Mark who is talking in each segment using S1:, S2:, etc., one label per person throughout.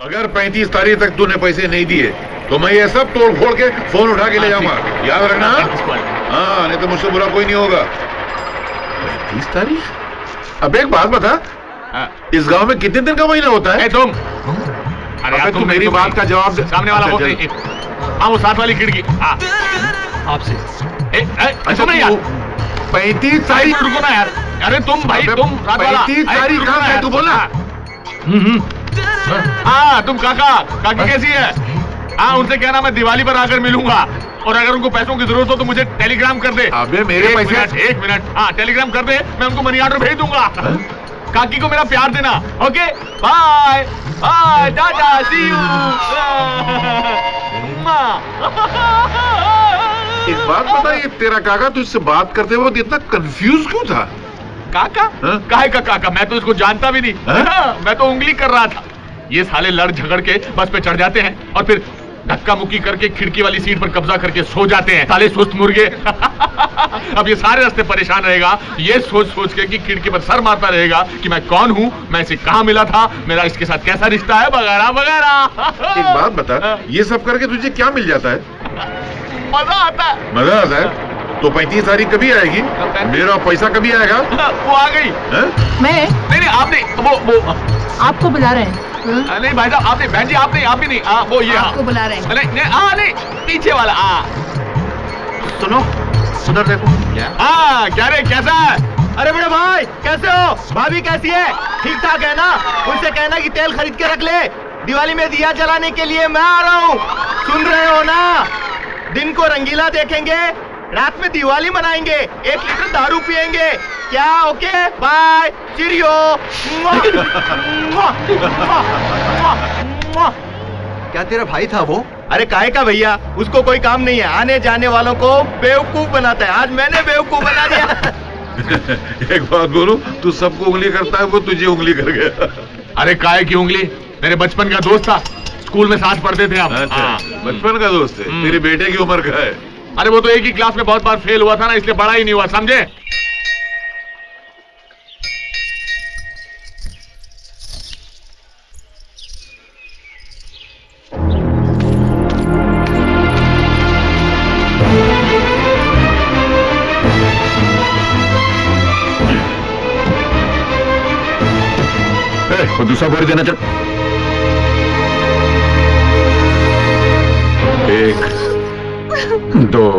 S1: अगर 35 तारीख तक तूने पैसे नहीं दिए तो मैं ये सब तोड़ फोड़ के फोन उठा के ले जाऊंगा, याद रखना। हाँ, नहीं तो मुझसे बुरा कोई नहीं होगा। 35 तारीख? अब एक बात बता, इस गांव में कितने दिन का महीना होता है?
S2: तुम
S1: अरे तू मेरी बात का जवाब दे।
S2: सामने वाला बोलते, हाँ वो साथ वाली खिड़की।
S1: आपसे
S2: 35 तारीख रुको ना यार। अरे तुम भाई तुम
S1: 35 तारीख कहाँ है तू बोला?
S2: हाँ तुम काकी कैसी है? हाँ उनसे कहना मैं दिवाली पर आकर मिलूंगा, और अगर उनको पैसों की जरूरत हो तो मुझे टेलीग्राम कर दे।
S1: अबे मेरे पैसे।
S2: एक मिनट, हाँ टेलीग्राम कर दे, मैं उनको मनी ऑर्डर भेज दूंगा। काकी को मेरा प्यार देना। Okay bye bye tata see you.
S1: एक बात बता, ये तेरा काका तुझसे बात करते वक्त इतना कंफ्यूज क्यों था?
S2: काका? काहे का काका? मैं तो इसको जानता भी नहीं। मैं तो उंगली कर रहा था। ये साले लड़ झगड़ के बस पे चढ़ जाते हैं और फिर धक्का मुक्की करके खिड़की वाली सीट पर कब्जा करके सो जाते हैं, साले सुस्त मुर्गे। अब ये सारे रास्ते परेशान रहेगा, ये सोच सोच के कि खिड़की पर सर मारता रहेगा कि मैं कौन हूँ, मैं इसे कहाँ मिला था, मेरा इसके साथ कैसा रिश्ता है, वगैरह वगैरह।
S1: एक बात बता, ये सब करके तुझे क्या मिल जाता है?
S2: मजा आता है।
S1: मजा आता है? तो 35 तारीख कभी आएगी? मेरा पैसा कभी आएगा?
S2: वो आ गई।
S3: मैं?
S2: नहीं आपने वो
S3: आपको बुला रहे हैं।
S2: नहीं भाई साहब आपने, बहन जी आपने, आप भी नहीं, वो ये
S3: आपको बुला रहे हैं।
S2: नहीं पीछे वाला।
S1: सुनो उधर देखो।
S2: क्या रे कैसा है?
S4: अरे बड़े भाई कैसे हो? भाभी कैसी है? ठीक ठाक है ना? उनसे कहना कि तेल खरीद के रख ले, दिवाली में दिया जलाने के लिए मैं आ रहा हूँ। सुन रहे हो ना? दिन को रंगीला देखेंगे, रात में दिवाली मनाएंगे, 1 लीटर दारू पिएंगे। क्या? Okay bye cheerio.
S5: क्या तेरा भाई था वो?
S4: अरे काहे का भैया, उसको कोई काम नहीं है, आने जाने वालों को बेवकूफ बनाता है। आज मैंने बेवकूफ बना दिया।
S1: एक बात बोलूं, तू सबको उंगली करता है, वो तुझे उंगली कर गया।
S2: अरे काहे की उंगली? मेरे बचपन का दोस्त था, स्कूल में साथ पढ़ते थे हम।
S1: अच्छा, बचपन का दोस्त है? तेरे बेटे की उम्र का है?
S2: अरे वो तो एक ही क्लास में बहुत बार फेल हुआ था ना, इसलिए बड़ा ही नहीं हुआ, समझे?
S1: वो दूसरा बोल देना। चल 1 2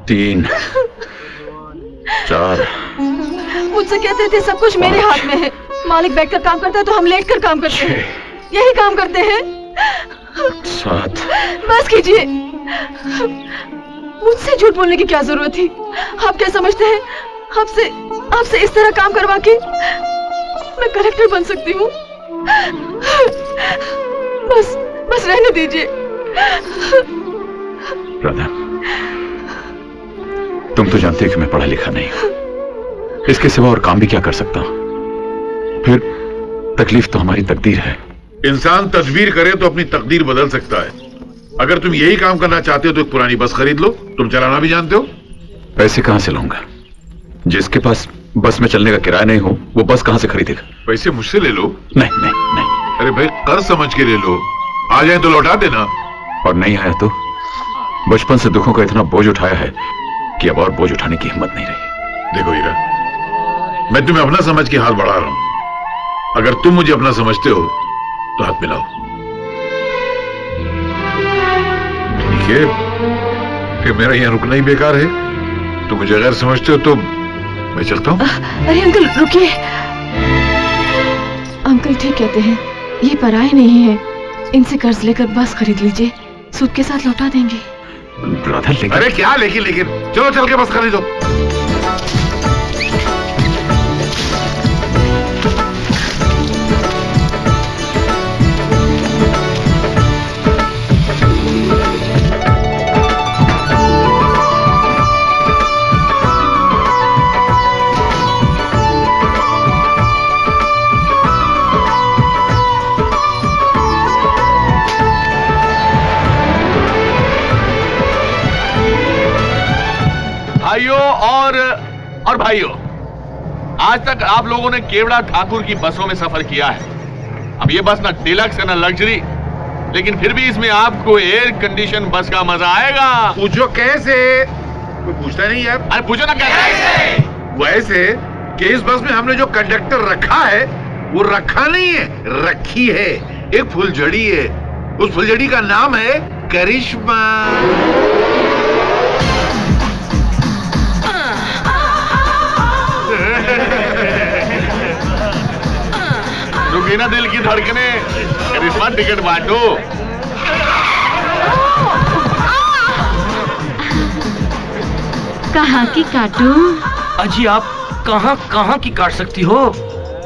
S1: 3 4।
S3: मुझसे कहते थे सब कुछ मेरे हाथ में है, मालिक बैठकर काम करता है तो हम लेटकर काम करते हैं, यही काम करते हैं।
S1: 7।
S3: बस कीजिए, मुझसे झूठ बोलने की क्या जरूरत थी? आप क्या समझते हैं आपसे इस तरह काम करवा के मैं कलेक्टर बन सकती हूँ? बस रहने दीजिए।
S6: राधा, तुम तो जानती हो कि मैं पढ़ा लिखा नहीं हूं, इसके सिवा और काम भी क्या कर सकता हूं? फिर तकलीफ तो हमारी तकदीर है।
S1: इंसान तदबीर करे तो अपनी तकदीर बदल सकता है। अगर तुम यही काम करना चाहते हो तो एक पुरानी बस खरीद लो, तुम चलाना भी जानते हो।
S6: पैसे कहां से लाऊंगा? जिसके पास बस में चलने का किराया नहीं हो वो बस कहां से खरीदेगा?
S1: पैसे मुझसे ले लो।
S6: नहीं नहीं नहीं।
S1: अरे भाई कर्ज समझ के ले लो, आ जाए तो लौटा देना।
S6: और नहीं आया तो? बचपन से दुखों का इतना बोझ उठाया है कि अब और बोझ उठाने की हिम्मत नहीं रही।
S1: देखो हीरा, मैं तुम्हें अपना समझ के हाथ बढ़ा रहा हूं, अगर तुम मुझे अपना समझते हो तो हाथ मिलाओ। ठीक है, फिर मेरा यहाँ रुकना ही बेकार है। तुम मुझे अगर समझते हो तो मैं चलता हूँ।
S3: अरे अंकल रुकिए, अंकल ठीक कहते हैं, ये पराये नहीं है, इनसे कर्ज लेकर बस खरीद लीजिए, सूद के साथ लौटा देंगे।
S1: अरे क्या लेकिन चलो चल के बस खरीदो।
S2: भाइयों और भाइयों, आज तक आप लोगों ने केवड़ा ठाकुर की बसों में सफर किया है, अब ये बस ना डिलक्स है ना लग्जरी, लेकिन फिर भी इसमें आपको एयर कंडीशन बस का मजा आएगा।
S1: पूछो कैसे? कोई पूछता नहीं यार।
S2: अरे पूछो ना कैसे?
S1: वैसे कि इस बस में हमने जो कंडक्टर रखा है वो रखा नहीं है, रखी है। एक फुलझड़ी है, उस फुलझड़ी का नाम है करिश्मा।
S2: रुकी ना दिल की धड़कने, करिश्मा टिकट बांटो।
S7: कहाँ की काटूं?
S4: अजी आप कहाँ कहाँ की काट सकती हो?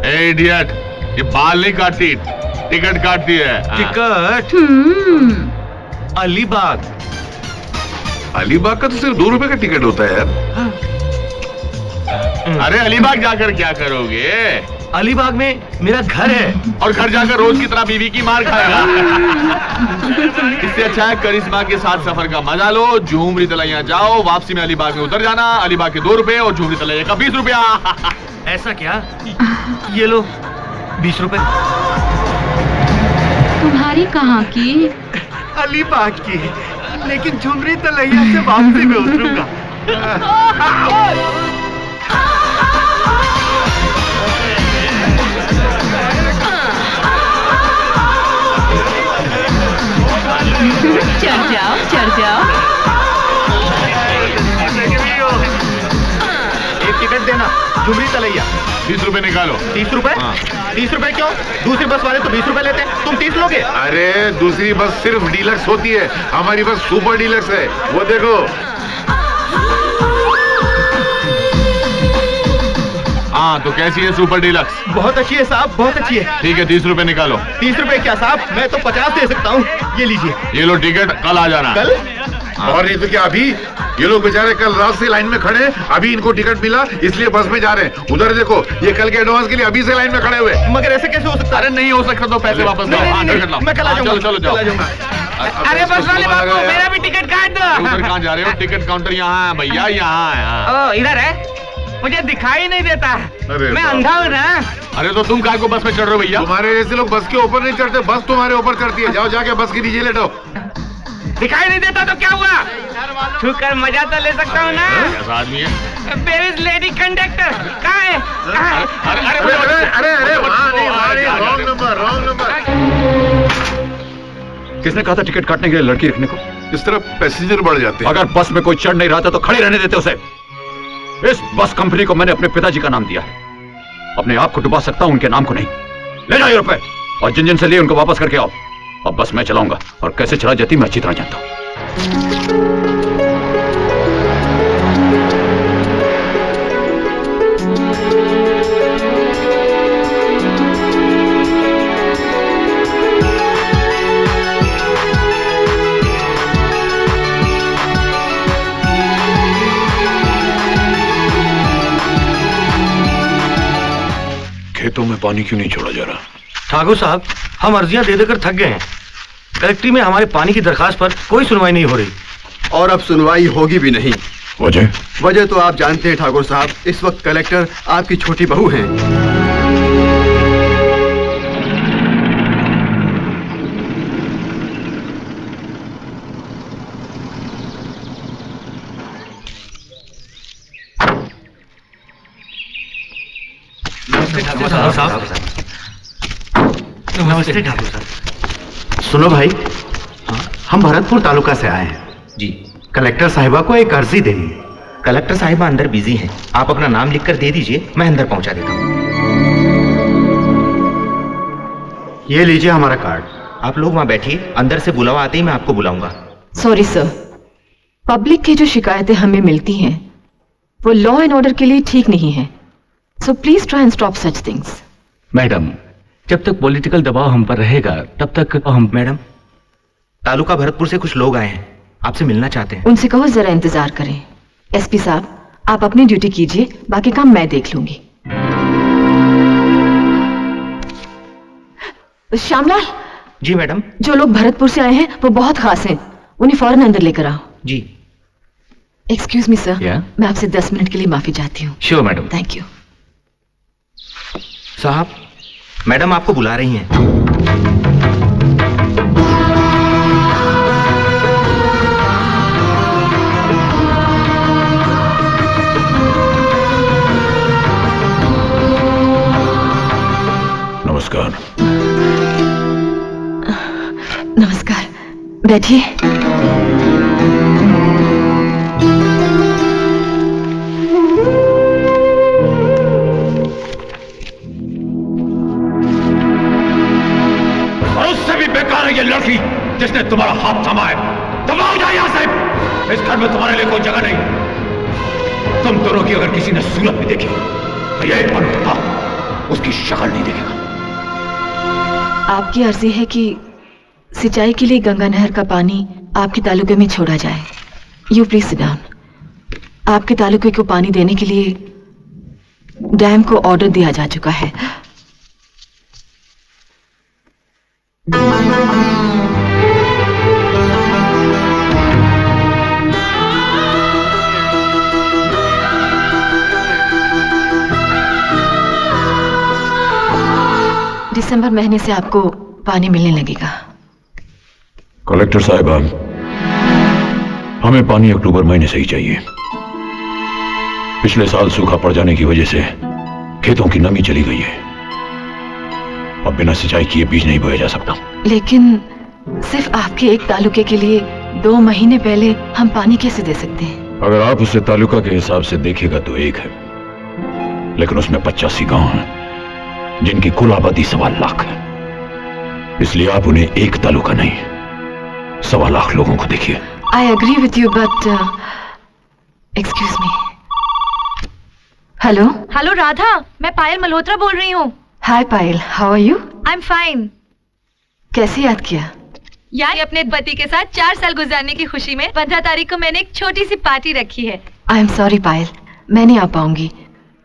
S2: ए इडियट, ये बाल नहीं काटती, टिकट काटती है।
S4: टिकट? अलीबाग।
S1: अलीबाग का तो सिर्फ 2 रुपए का टिकट होता है यार।
S2: अरे अलीबाग जाकर क्या करोगे?
S4: अलीबाग में मेरा घर है।
S2: और घर जाकर रोज की तरह बीवी की मार खाएगा। इससे अच्छा है करिश्मा के साथ सफर का मजा लो। झूमरी तलैया जाओ, वापसी में अलीबाग में उतर जाना। अलीबाग के 2 रुपए और झूमरी तलैया का 20 रुपया।
S4: ऐसा क्या? ये लो 20 रुपए।
S7: तुम्हारी कहाँ की?
S4: अलीबाग की, लेकिन झुमरी तलैया से वापसी में उतरूंगा।
S7: चढ़ जाओ।
S4: एक टिकट देना, झुमरी तलैया।
S2: 20 रुपए निकालो।
S4: 30 रुपए?
S2: हाँ।
S4: 30 रुपए क्यों? दूसरी बस वाले तो 20 रुपए लेते हैं, तुम 30 लोगे?
S1: अरे दूसरी बस सिर्फ डीलक्स होती है, हमारी बस सुपर डीलक्स है। वो देखो।
S2: हाँ तो कैसी है सुपर डीलक्स?
S4: बहुत अच्छी है साहब, बहुत अच्छी है।
S2: ठीक है 30 रुपए निकालो।
S4: 30 रुपए क्या साहब, मैं तो 50 दे सकता हूँ। ये लीजिए।
S2: ये लो टिकट, कल आ जाना।
S4: कल?
S1: और नहीं तो क्या, अभी ये लोग बेचारे कल रात से लाइन में खड़े हैं, अभी इनको टिकट मिला इसलिए बस में जा रहे हैं। उधर देखो, ये कल के एडवांस के लिए अभी से लाइन में खड़े हुए।
S4: मगर ऐसे कैसे हो सकता है?
S2: अरे नहीं हो सकता तो पैसे वापस
S4: नहीं,
S2: दो। हाँ
S4: नहीं,
S2: टिकट लाओ।
S4: मैं कल आ जाऊंगा।
S2: चलो चलो जाओ।
S4: कल आ जाऊंगा।
S2: अरे
S4: बस वाले बाबू, मेरा भी टिकट काट दो।
S2: उधर कहाँ जा रहे हो? टिकट काउंटर यहाँ है भैया, यहाँ है। हाँ।
S4: ओ इधर है, मुझे दिखाई नहीं देता।
S1: अरे
S4: मैं
S1: बाप।
S4: अंधा हूँ ना।
S2: अरे तो तुम काय को बस में चढ़ रहे हो भैया?
S1: तुम्हारे जैसे लोग बस के ऊपर नहीं चढ़ते, बस तुम्हारे ऊपर चढ़ती है। जाओ जाके बस के नीचे लेटो।
S4: दिखाई नहीं देता तो क्या हुआ? छूकर मजा तो ले सकता हूँ ना।
S2: कैसा आदमी है?
S4: Where is lady conductor? कहाँ है? कहाँ है?
S2: अरे अरे
S1: अरे अरे अरे अरे वहाँ नहीं, वहाँ नहीं, रॉन्ग नंबर, रॉन्ग नंबर।
S6: किसने कहा था टिकट काटने के लिए लड़की रखने को?
S1: इस तरह पैसेंजर बढ़ जाते हैं।
S6: अगर बस में कोई चढ़ नहीं रहा था तो खड़े रहने देते उसे। इस बस कंपनी को मैंने अपने पिताजी का नाम दिया है, अपने आप को डुबा सकता हूं, उनके नाम को नहीं। ले जाओ ये रुपए और जिन जिन से लिए उनको वापस करके आओ। अब बस मैं चलाऊंगा और कैसे चला जाती मैं अच्छी तरह जानता हूं।
S1: खेतों में पानी क्यों नहीं छोड़ा जा रहा?
S4: ठाकुर साहब, हम अर्जियां दे देकर थक गए हैं। कलेक्ट्री में हमारे पानी की दरखास्त पर कोई सुनवाई नहीं हो रही।
S5: और अब सुनवाई होगी भी नहीं।
S1: वजह?
S5: वजह तो आप जानते हैं ठाकुर साहब, इस वक्त कलेक्टर आपकी छोटी बहू हैं।
S4: नमस्ते ठाकुर साहब। सुनो भाई, हम भरतपुर तालुका से आए हैं जी। कलेक्टर साहिबा को एक अर्जी देनी है।
S8: कलेक्टर साहिबा अंदर बिजी हैं, आप अपना नाम लिखकर दे दीजिए, मैं अंदर पहुंचा देता हूँ।
S4: ये लीजिए हमारा कार्ड।
S8: आप लोग वहां बैठिए, अंदर से बुलावा आते ही मैं आपको बुलाऊंगा।
S3: सॉरी सर, पब्लिक की जो शिकायतें हमें मिलती हैं वो लॉ एंड ऑर्डर के लिए ठीक नहीं है। So please try and stop such things.
S4: Madam, जब तक पॉलिटिकल दबाव हम पर रहेगा तब तक हम।
S8: मैडम, तालुका भरतपुर से कुछ लोग आए हैं, आपसे मिलना चाहते हैं।
S3: उनसे कहो जरा इंतजार करें। एसपी साहब, आप अपनी ड्यूटी कीजिए, बाकी काम मैं देख लूंगी। श्यामलाल
S8: जी मैडम।
S3: जो लोग भरतपुर से आए हैं वो बहुत खास हैं, उन्हें फौरन अंदर लेकर आओ।
S8: जी।
S3: Excuse me sir,
S8: Yeah?
S3: मैं आपसे 10 मिनट के लिए माफी चाहती हूँ।
S8: Sure madam.
S3: Thank you.
S8: साहब, मैडम आपको बुला रही हैं।
S6: नमस्कार।
S3: नमस्कार, बैठिए।
S6: और उससे भी बेकार है ये लड़की जिसने तुम्हारा हाथ थामा है। दबाओ जाए यहां से। इस घर में तुम्हारे लिए कोई जगह नहीं। तुम दोनों की अगर किसी ने सूरत भी देखी तो ये बनता उसकी शक्ल नहीं देखेगा।
S3: आपकी अर्जी है कि सिंचाई के लिए गंगा नहर का पानी आपके तालुके में छोड़ा जाए। You please sit down. आपके तालुके को पानी देने के लिए डैम को ऑर्डर दिया जा चुका है। दिसंबर महीने से आपको पानी मिलने लगेगा।
S6: कलेक्टर साहिबा, हमें पानी अक्टूबर महीने से ही चाहिए। पिछले साल सूखा पड़ जाने की वजह से खेतों की नमी चली गई है। अब बिना सिंचाई किए बीज नहीं बोया जा सकता।
S3: लेकिन सिर्फ आपके एक तालुके के लिए 2 महीने पहले हम पानी कैसे दे सकते हैं?
S6: अगर आप उसे तालुका के हिसाब से देखेगा तो एक है, लेकिन उसमें 85 गांव हैं जिनकी कुल आबादी 1.25 लाख है। इसलिए आप उन्हें एक तालुका नहीं 1.25 लाख लोगों को देखिए।
S3: I agree with you but excuse me. Hello
S9: hello Radha, मैं पायल मल्होत्रा बोल रही हूँ।
S3: Hi Payal, how are you?
S9: I am fine.
S3: कैसे याद किया?
S9: यार अपने पति के साथ 4 साल गुजारने की खुशी में 15 तारीख को मैंने एक छोटी सी पार्टी रखी है।
S3: आई एम सॉरी पायल, मैं नहीं आ पाऊंगी।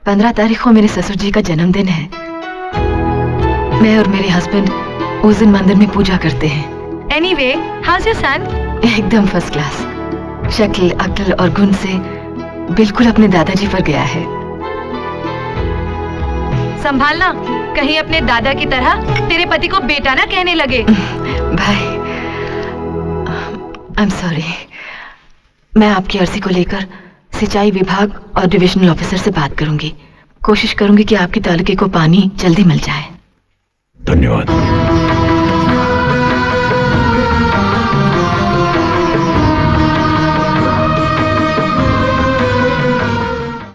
S3: 15 तारीख को मेरे ससुर जी का जन्मदिन है। मैं और मेरे हस्बैंड उस दिन मंदिर में पूजा करते हैं।
S9: Anyway, house your son?
S3: एकदम फर्स्ट क्लास। शक्ल, अक्ल और गुण से बिल्कुल अपने दादाजी पर गया है।
S9: संभालना, कहीं अपने दादा की तरह तेरे पति को बेटा ना कहने लगे।
S3: भाई, आई एम सॉरी। मैं आपकी अर्जी को लेकर सिंचाई विभाग और डिविजनल ऑफिसर से बात करूंगी। कोशिश करूंगी कि आपके तालुके को पानी जल्दी मिल जाए।
S6: धन्यवाद।